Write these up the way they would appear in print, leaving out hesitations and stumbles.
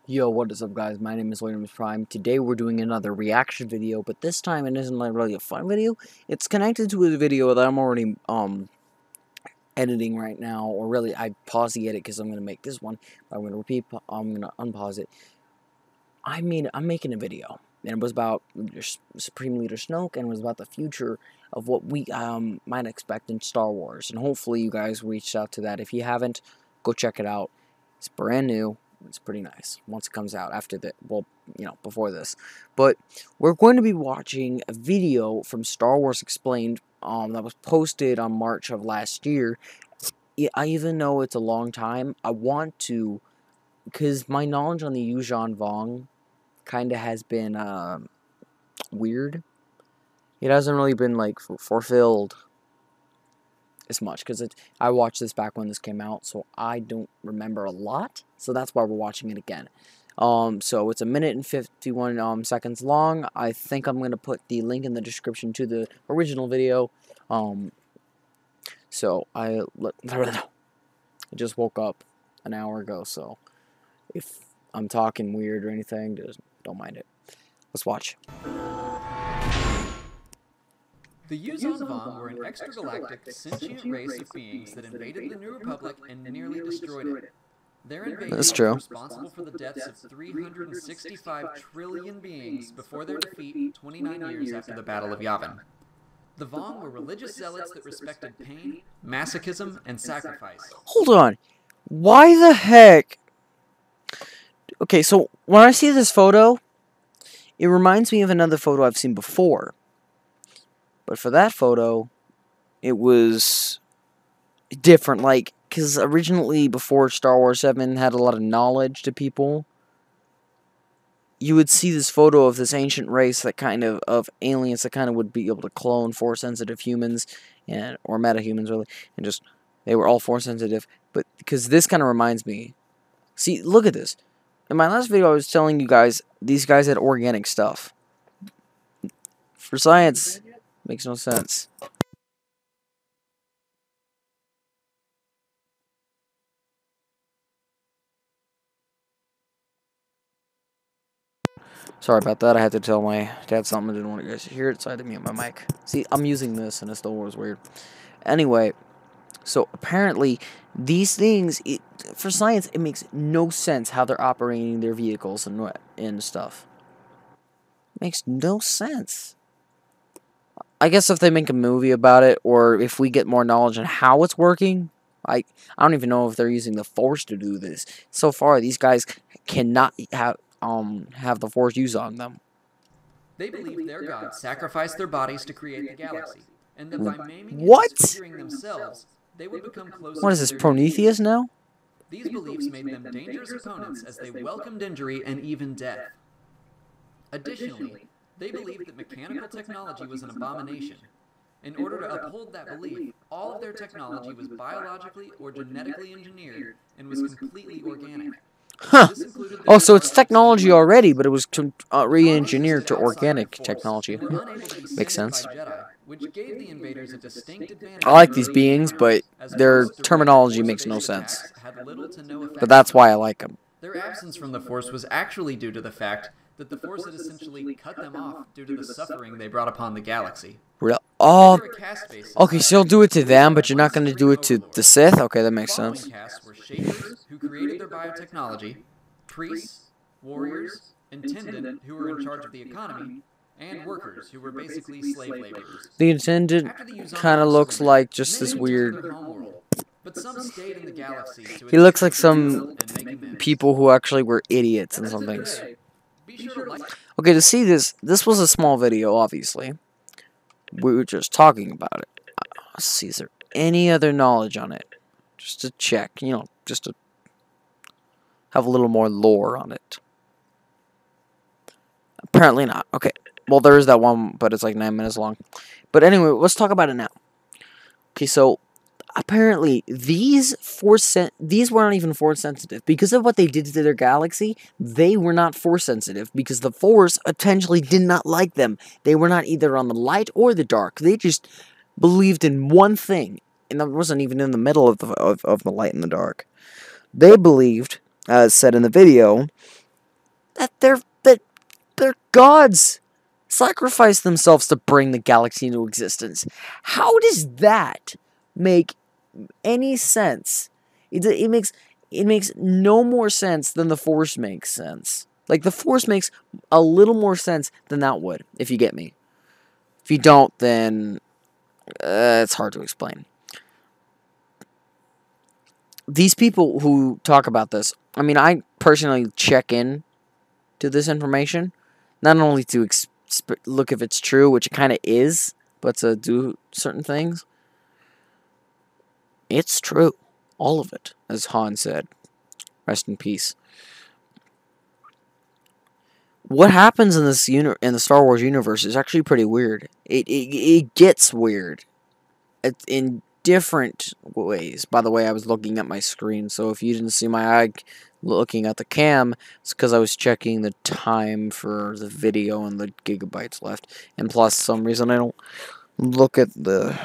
Yo, what is up, guys? My name is Williams Prime. Today we're doing another reaction video, but this time it isn't like really a fun video. It's connected to a video that I'm already editing right now, or really I pause the edit because I'm gonna make this one. But I'm gonna repeat. I'm gonna unpause it. I'm making a video, and it was about Supreme Leader Snoke, and it was about the future of what we might expect in Star Wars. And hopefully you guys reached out to that. If you haven't, go check it out. It's brand new. It's pretty nice once it comes out after the, well, before this. But we're going to be watching a video from Star Wars Explained that was posted on March of last year. I even know it's a long time. I want to, because my knowledge on the YUUZHAN VONG kind of has been weird. It hasn't really been like fulfilled as much, because I watched this back when this came out, so I don't remember a lot, so that's why we're watching it again. So it's 1 minute and 51 seconds long. I think I'm gonna put the link in the description to the original video. So I just woke up an hour ago, so if I'm talking weird or anything, just don't mind it. Let's watch. The YUUZHAN VONG were an extragalactic sentient race of beings that invaded the New Republic and nearly destroyed it. Their invasion was responsible for the deaths of 365 trillion beings before their defeat 29 years after the Battle of Yavin. The VONG were religious zealots that respected pain, masochism, and sacrifice. Hold on. Why the heck? Okay, so when I see this photo, it reminds me of another photo I've seen before. But for that photo, it was different, like, because originally, before Star Wars 7 had a lot of knowledge to people, you would see this photo of this ancient race that of aliens that kind of would be able to clone Force-sensitive humans, or metahumans, really, and just, they were all Force-sensitive, but, because this kind of reminds me, see, look at this. In my last video, I was telling you guys, these guys had organic stuff. For science, makes no sense. Sorry about that. I had to tell my dad something. I didn't want you guys to hear it, so I had to mute my mic. See, I'm using this, and it still was weird. Anyway, so apparently, these things, for science, it makes no sense how they're operating their vehicles and stuff. It makes no sense. I guess if they make a movie about it, or if we get more knowledge on how it's working, I don't even know if they're using the Force to do this. So far, these guys cannot have the Force used on them. They believed their gods sacrificed their bodies to create the galaxy, and that by maiming What? and disfiguring themselves, they would become closer. What is this, Prometheus now? These beliefs made them dangerous opponents as they welcomed injury and even death. Additionally, they believed that mechanical technology was an abomination. In order to uphold that belief, all of their technology was biologically or genetically engineered and was completely organic. Huh. Oh, so it's technology already, but it was re-engineered to organic technology. Makes sense. Which gave the invaders a distinct advantage. I like these beings, but their terminology makes no sense. But that's why I like them. Their absence from the Force was actually due to the fact that the Force had essentially cut them off due to the suffering they brought upon the galaxy. Oh, okay, so you'll do it to them, but you're not going to do it to the Sith? Okay, that makes sense. Castes were shapers who created their biotechnology, priests, warriors, intendant who were in charge of the economy, and workers who were basically slave laborers. The intendant kind of looks like just this weird... But some stayed in the galaxy. He looks like some people who actually were idiots and some things. Okay, to see this was a small video, obviously. We were just talking about it. Let's see, is there any other knowledge on it? Just to check, just to have a little more lore on it. Apparently not. Okay, well, there is that one, but it's like 9 minutes long. But anyway, let's talk about it now. Okay, so apparently these were not even Force sensitive. Because of what they did to their galaxy, they were not Force sensitive because the Force potentially did not like them. They were not either on the light or the dark. They just believed in one thing, and that wasn't even in the middle of the light and the dark. They believed, as said in the video, That they're gods. Sacrifice themselves to bring the galaxy into existence. How does that make any sense? It makes no more sense than the Force makes sense. Like, the Force makes a little more sense than that would, if you get me. If you don't, then it's hard to explain. These people who talk about this, I mean, I personally check in to this information, not only to look if it's true, which it kind of is, but to do certain things. It's true. All of it, as Han said. Rest in peace. What happens in this in the Star Wars universe is actually pretty weird. It gets weird. In different ways. By the way, I was looking at my screen, so if you didn't see my eye looking at the cam, it's because I was checking the time for the video and the gigabytes left. And plus, some reason I don't look at the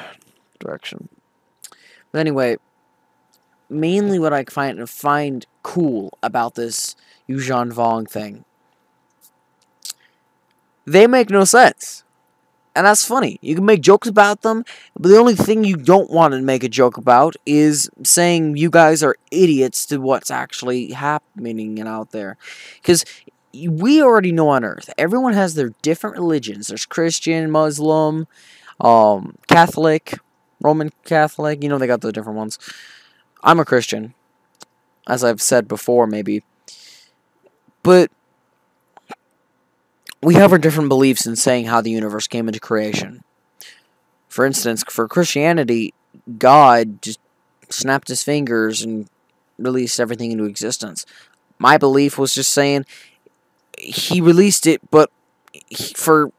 direction. But anyway, mainly what I find cool about this YUUZHAN VONG thing, they make no sense. And that's funny. You can make jokes about them, but the only thing you don't want to make a joke about is saying you guys are idiots to what's actually happening out there. Because we already know on Earth, everyone has their different religions. There's Christian, Muslim, Catholic, Roman Catholic. You know, they got the different ones. I'm a Christian, as I've said before, maybe. But we have our different beliefs in saying how the universe came into creation. For instance, for Christianity, God just snapped his fingers and released everything into existence. My belief was just saying he released it, but for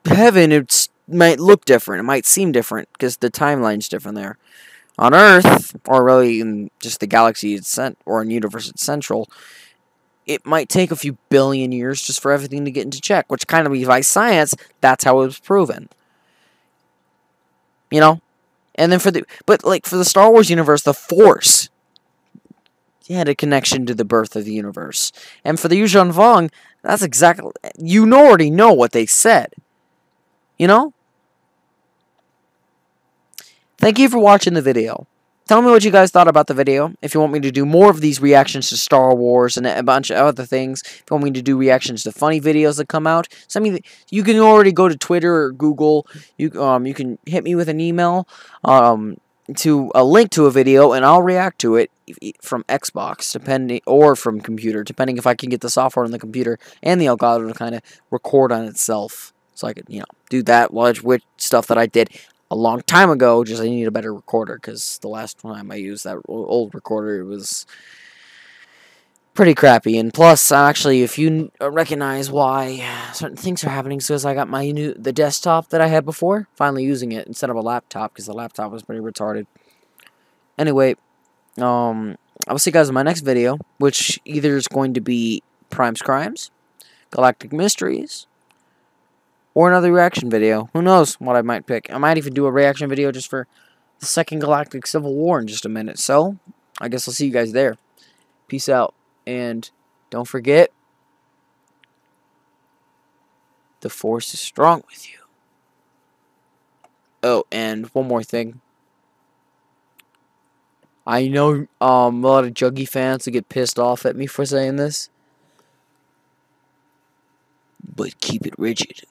heaven, it might look different. It might seem different because the timeline's different there. On Earth, or really in just the galaxy or in universe it's central, it might take a few billion years just for everything to get into check, which kind of defies science. That's how it was proven. You know? And then for the Star Wars universe, the Force had a connection to the birth of the universe. And for the YUUZHAN VONG, that's exactly, you already know what they said. You know? Thank you for watching the video. Tell me what you guys thought about the video. If you want me to do more of these reactions to Star Wars and a bunch of other things. If you want me to do reactions to funny videos that come out. You can already go to Twitter or Google. You can hit me with an email to a link to a video, and I'll react to it from Xbox, or from computer, depending if I can get the software on the computer and the Elgato to kind of record on itself. So I could, do that with stuff that I did a long time ago. Just I need a better recorder, because the last time I used that old recorder, it was pretty crappy. And plus, actually, if you recognize why certain things are happening, so as I got the desktop that I had before, finally using it instead of a laptop, because the laptop was pretty retarded. Anyway, I'll see you guys in my next video, which either is going to be Prime's Crimes, Galactic Mysteries, or another reaction video. Who knows what I might pick. I might even do a reaction video just for the Second Galactic Civil War in just a minute. So, I guess I'll see you guys there. Peace out. And don't forget, the Force is strong with you. Oh, and one more thing. I know a lot of Juggy fans will get pissed off at me for saying this. But keep it rigid.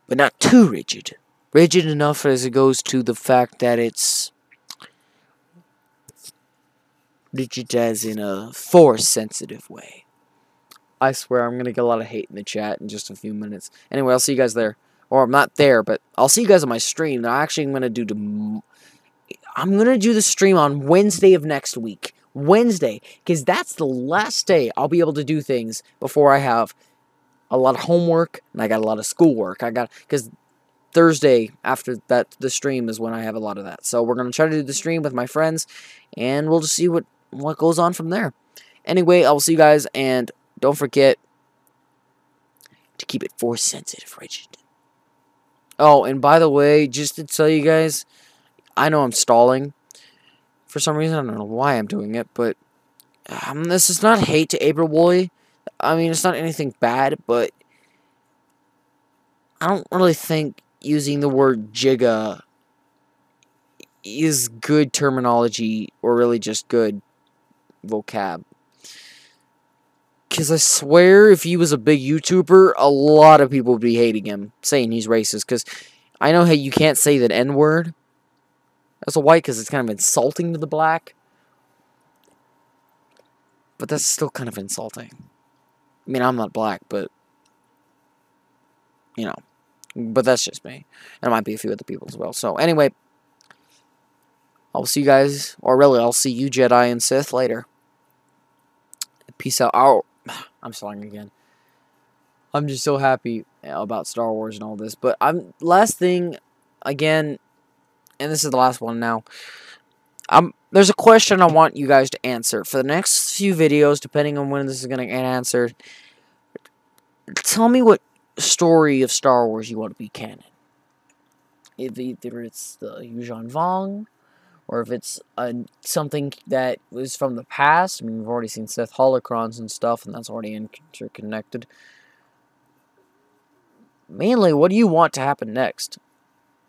But not too rigid. Rigid enough as it goes to the fact that it's rigid as in a Force-sensitive way. I swear I'm going to get a lot of hate in the chat in just a few minutes. Anyway, I'll see you guys there. Or I'm not there, but I'll see you guys on my stream. I'm going to do the stream on Wednesday of next week. Wednesday. Because that's the last day I'll be able to do things before I have a lot of homework, and I got a lot of schoolwork. Because Thursday after that, the stream is when I have a lot of that. So we're going to try to do the stream with my friends, and we'll just see what goes on from there. Anyway, I'll see you guys, and don't forget to keep it Force sensitive, rigid. Oh, and by the way, just to tell you guys, I know I'm stalling for some reason. I don't know why I'm doing it, but this is not hate to April Boy. I mean, it's not anything bad, but I don't really think using the word Jigga is good terminology or really just good vocab. Because I swear if he was a big YouTuber, a lot of people would be hating him, saying he's racist. Because I know how you can't say that N-word as a white because it's kind of insulting to the black. But that's still kind of insulting. I mean, I'm not black, but, you know. But that's just me. And it might be a few other people as well. So, anyway, I'll see you guys, or really, I'll see you Jedi and Sith later. Peace out. Oh, I'm stalling again. I'm just so happy about Star Wars and all this. But last thing, again, and this is the last one now. There's a question I want you guys to answer for the next few videos, depending on when this is going to get answered. Tell me what story of Star Wars you want to be canon. If either it's the YUUZHAN VONG, or if it's something that was from the past. I mean, we've already seen Sith holocrons and stuff, and that's already interconnected. Mainly, what do you want to happen next?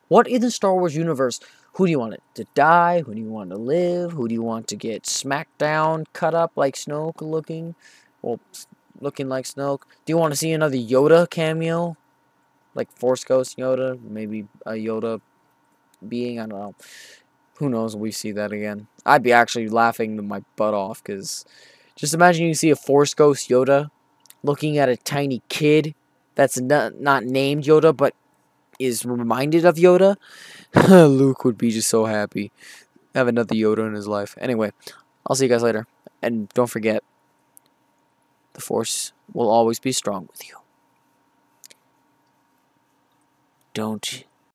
What in the Star Wars universe, who do you want it to die? Who do you want to live? Who do you want to get smacked down, cut up like Snoke looking? Well, looking like Snoke. Do you want to see another Yoda cameo? Like Force Ghost Yoda? Maybe a Yoda being? I don't know. Who knows if we see that again. I'd be actually laughing my butt off, because just imagine you see a Force Ghost Yoda looking at a tiny kid that's not named Yoda, but is reminded of Yoda. Luke would be just so happy. Have another Yoda in his life. Anyway, I'll see you guys later. And don't forget, the Force will always be strong with you. Don't